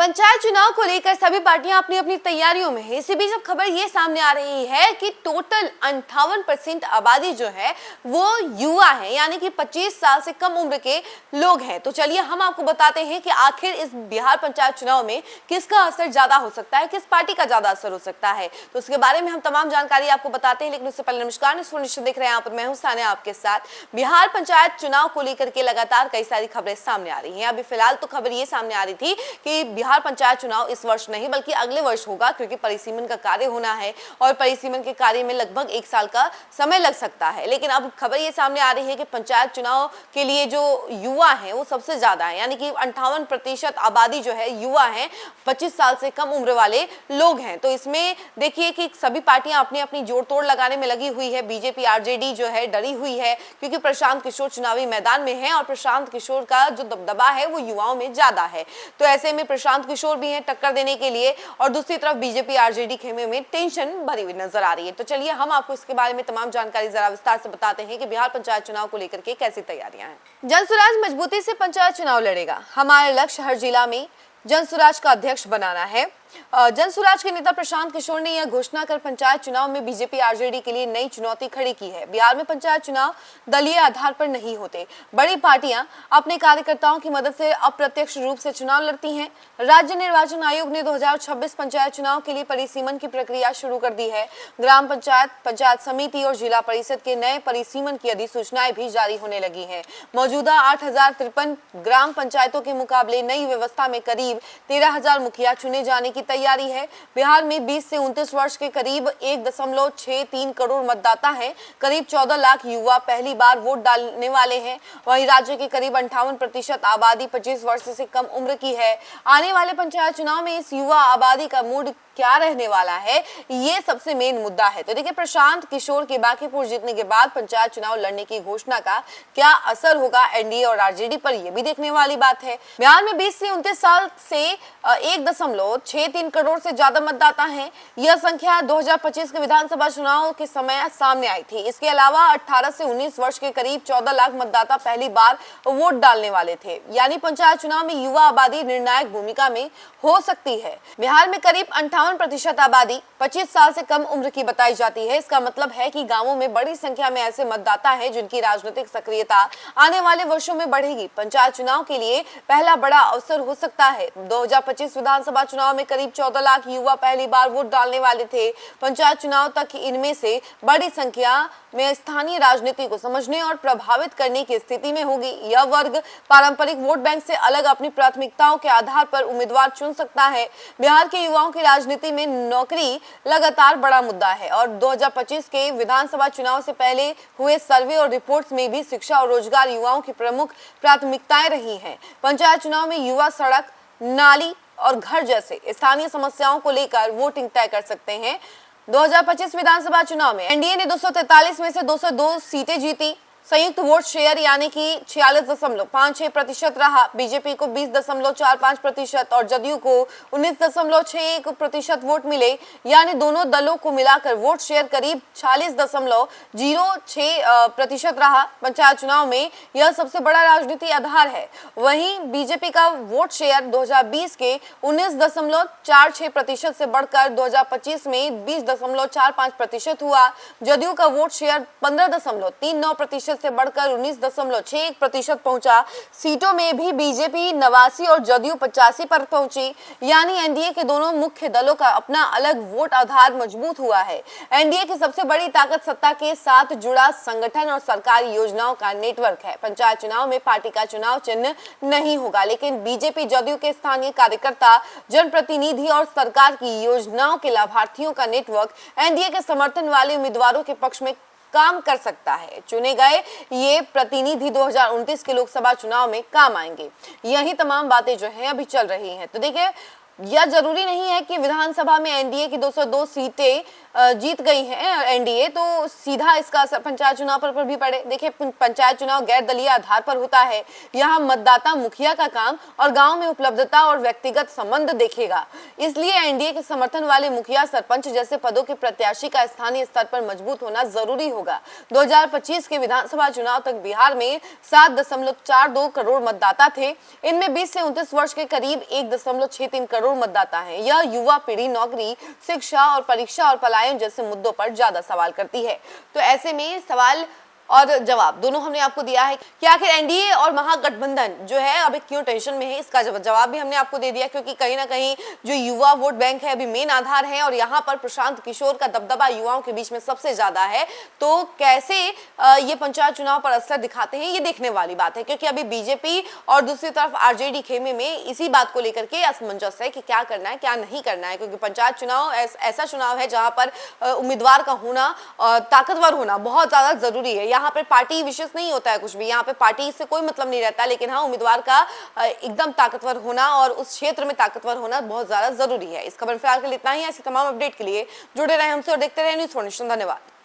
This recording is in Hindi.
पंचायत चुनाव को लेकर सभी पार्टियां अपनी अपनी तैयारियों में हैं। इसी बीच अब खबर ये सामने आ रही है कि टोटल 58% आबादी जो है वो युवा है, यानी कि 25 साल से कम उम्र के लोग हैं। तो चलिए हम आपको बताते हैं कि आखिर इस बिहार पंचायत चुनाव में किसका असर ज्यादा हो सकता है, किस पार्टी का ज्यादा असर हो सकता है। तो उसके बारे में हम तमाम जानकारी आपको बताते हैं, लेकिन उससे पहले नमस्कार, निश्चित देख रहे हैं आप, मैं हूं सानिया आपके साथ। बिहार पंचायत चुनाव को लेकर के लगातार कई सारी खबरें सामने आ रही हैं। अभी फिलहाल तो खबर ये सामने आ रही थी कि बिहार पंचायत चुनाव इस वर्ष नहीं बल्कि अगले वर्ष होगा, क्योंकि परिसीमन का कार्य होना है और परिसीमन के कार्य में लगभग 1 साल का समय लग सकता है। लेकिन अब खबर ये सामने आ रही है कि पंचायत चुनाव के लिए जो युवा है वो सबसे ज्यादा है, यानी कि 58% आबादी जो है युवा है, 25 साल से कम उम्र वाले लोग हैं। तो इसमें देखिए कि सभी पार्टियां अपनी अपनी जोड़ तोड़ लगाने में लगी हुई है। बीजेपी आरजेडी जो है डरी हुई है, क्योंकि प्रशांत किशोर चुनावी मैदान में है और प्रशांत किशोर का जो दबदबा है वो युवाओं में ज्यादा है। तो ऐसे में प्रशांत किशोर भी हैं टक्कर देने के लिए, और दूसरी तरफ बीजेपी आरजेडी खेमे में टेंशन भरी हुई नजर आ रही है। तो चलिए हम आपको इसके बारे में तमाम जानकारी जरा विस्तार से बताते हैं कि बिहार पंचायत चुनाव को लेकर के कैसी तैयारियां हैं। जनसुराज मजबूती से पंचायत चुनाव लड़ेगा, हमारा लक्ष्य हर जिला में जनसुराज का अध्यक्ष बनाना है। जनसुराज के नेता प्रशांत किशोर ने यह घोषणा कर पंचायत चुनाव में बीजेपी आरजेडी के लिए नई चुनौती खड़ी की है। बिहार में पंचायत चुनाव दलीय आधार पर नहीं होते। बड़ी पार्टियां अपने कार्यकर्ताओं की मदद से अप्रत्यक्ष रूप से चुनाव लड़ती हैं। राज्य निर्वाचन आयोग ने 2026 पंचायत चुनाव के लिए परिसीमन की प्रक्रिया शुरू कर दी है। ग्राम पंचायत, पंचायत समिति और जिला परिषद के नए परिसीमन की अधिसूचनाएं भी जारी होने लगी है। मौजूदा 8053 ग्राम पंचायतों के मुकाबले नई व्यवस्था में करीब 13,000 मुखिया चुने जाने की तैयारी है। बिहार में 20 से 29 वर्ष के करीब 1.63 करोड़ मतदाता हैं। करीब 14 लाख युवा पहली बार वोट डालने वाले हैं। वहीं राज्य के करीब 58% आबादी 25 वर्ष से कम उम्र की है। आने वाले पंचायत चुनाव में इस युवा आबादी का मूड क्या रहने वाला है, ये सबसे मेन मुद्दा है। तो देखिए, प्रशांत किशोर के बांकीपुर जीतने के बाद पंचायत चुनाव लड़ने की घोषणा का क्या असर होगा एनडीए और आरजेडी पर, यह भी देखने वाली बात है। बिहार में 20 से 29 साल से 1.63 करोड़ से ज्यादा मतदाता हैं। यह संख्या 2025 के विधानसभा चुनाव के समय सामने आई थी। इसके अलावा 18 से 19 वर्ष के करीब 14 लाख मतदाता पहली बार वोट डालने वाले थे। यानी पंचायत चुनाव में युवा आबादी निर्णायक भूमिका में हो सकती है। बिहार में करीब 58% आबादी 25 साल से कम उम्र की बताई जाती है। इसका मतलब है कि गांवों में बड़ी संख्या में ऐसे मतदाता हैं जिनकी राजनीतिक सक्रियता आने वाले वर्षों में बढ़ेगी। पंचायत चुनाव के लिए पहला बड़ा अवसर हो सकता है। 2025 विधानसभा चुनाव में करीब 14 लाख युवा पहली बार वोट डालने वाले थे। पंचायत चुनाव तक इनमें से बड़ी संख्या में स्थानीय राजनीति को समझने और प्रभावित करने की स्थिति में होगी। यह वर्ग पारंपरिक वोट बैंक से अलग अपनी प्राथमिकताओं के आधार पर उम्मीदवार चुन सकता है। बिहार के युवाओं की राजनीति में नौकरी लगातार बड़ा मुद्दा है और 2025 के विधानसभा चुनाव से पहले हुए सर्वे और रिपोर्ट्स में भी शिक्षा और रोजगार युवाओं की प्रमुख प्राथमिकताएं रही हैं। पंचायत चुनाव में युवा सड़क, नाली और घर जैसे स्थानीय समस्याओं को लेकर वोटिंग तय कर सकते हैं। 2025 विधानसभा चुनाव में एनडीए ने 243 में से 202 सीटें जीती। संयुक्त वोट शेयर यानी कि 46.56% रहा। बीजेपी को 20.45% और जदयू को 19.61% वोट मिले। यानी दोनों दलों को मिलाकर वोट शेयर करीब 46.06% रहा। पंचायत चुनाव में यह सबसे बड़ा राजनीतिक आधार है। वहीं बीजेपी का वोट शेयर 2020 के 19.46% से बढ़कर 2025 में 20.45% हुआ। जदयू का वोट शेयर 15.39% से बढ़कर 19.61% पहुंचा। सीटों में भी बीजेपी 89 और जदयू 85 पर पहुंची। यानी एनडीए के दोनों मुख्य दलों का अपना अलग वोट आधार मजबूत हुआ है। एनडीए की सबसे बड़ी ताकत सत्ता के साथ जुड़ा संगठन और सरकारी योजनाओं का नेटवर्क है। पंचायत चुनाव में पार्टी का चुनाव चिन्ह नहीं होगा, लेकिन बीजेपी, जदयू के स्थानीय कार्यकर्ता, जनप्रतिनिधि और सरकार की योजनाओं के लाभार्थियों का नेटवर्क एनडीए के समर्थन वाले उम्मीदवारों के पक्ष में काम कर सकता है। चुने गए ये प्रतिनिधि 2029 के लोकसभा चुनाव में काम आएंगे। यही तमाम बातें जो हैं अभी चल रही हैं। तो देखिए, यह जरूरी नहीं है कि विधानसभा में एनडीए की 202 सीटें जीत गई हैं एनडीए तो सीधा इसका असर पंचायत चुनाव पर भी पड़े। देखिए, पंचायत चुनाव गैर दलीय आधार पर होता है। यहाँ मतदाता मुखिया का काम और गांव में उपलब्धता और व्यक्तिगत संबंध देखेगा। इसलिए एनडीए के समर्थन वाले मुखिया, सरपंच जैसे पदों के प्रत्याशी का स्थानीय स्तर पर मजबूत होना जरूरी होगा। 2025 के विधानसभा चुनाव तक बिहार में 7.42 करोड़ मतदाता थे। इनमें 20 से 29 वर्ष के करीब 1.63 करोड़ मतदाता हैं। यह युवा पीढ़ी नौकरी, शिक्षा और परीक्षा और पलायन जैसे मुद्दों पर ज्यादा सवाल करती है। तो ऐसे में सवाल और जवाब दोनों हमने आपको दिया है कि आखिर एनडीए और महागठबंधन जो है अभी क्यों टेंशन में है। इसका जवाब भी हमने आपको दे दिया, क्योंकि कहीं ना कहीं जो युवा वोट बैंक है अभी मेन आधार है और यहाँ पर प्रशांत किशोर का दबदबा युवाओं के बीच में सबसे ज्यादा है। तो कैसे ये पंचायत चुनाव पर असर दिखाते हैं ये देखने वाली बात है, क्योंकि अभी बीजेपी और दूसरी तरफ आरजेडी खेमे में इसी बात को लेकर के असमंजस है कि क्या करना है क्या नहीं करना है। क्योंकि पंचायत चुनाव ऐसा चुनाव है जहां पर उम्मीदवार का होना, ताकतवर होना बहुत ज्यादा जरूरी है। यहाँ पे पार्टी विशेष नहीं होता है कुछ भी, यहाँ पे पार्टी से कोई मतलब नहीं रहता, लेकिन हाँ उम्मीदवार का एकदम ताकतवर होना और उस क्षेत्र में ताकतवर होना बहुत ज्यादा जरूरी है। इस खबर फिलहाल के लिए इतना ही। ऐसी तमाम अपडेट के लिए जुड़े रहे हमसे और देखते रहे न्यूज़ फॉर नेशन। धन्यवाद।